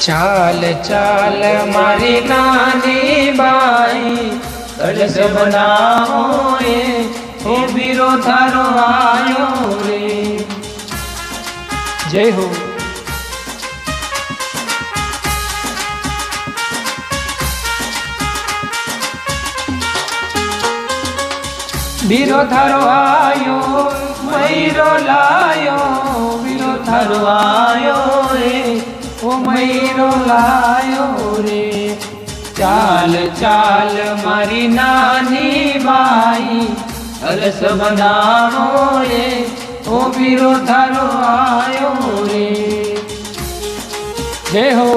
ચાલ ચાલ મારી નાની બાઈ કળશ બનાવો એ બીરો તારો આયો રે. જય હો. બીરો થારો આયો મયરો લાયો, બીરો થારો આયો રે ઓ મયરો લાયો રે. ચાલ ચાલ મારી નાની બાઈ કળશ બનાવો ઓ બીરો થારો આયો રે. જય હો.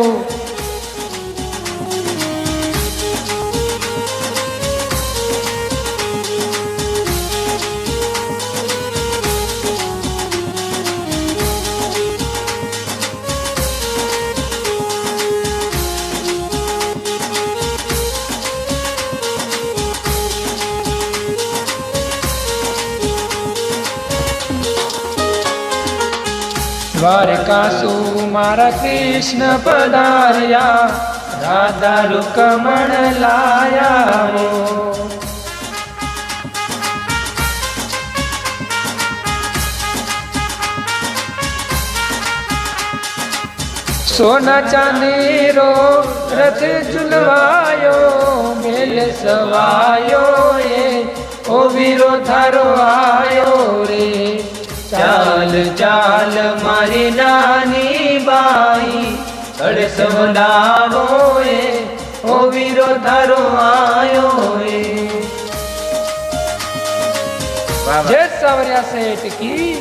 દ્વારકાસુ મારા કૃષ્ણ પધાર્યા, રાધા રૂકમણ લાયા. સોના ચાંદીરો રથ ઝુલવાયો, મેલ સવાયો ઓ વીરો થારો આયો રે. ચાલ ચાલ મારી નાની બાઈ કળશ બનાવો ઓ વીરો તારો આયો રે. જય સાવરિયા શેઠ કી.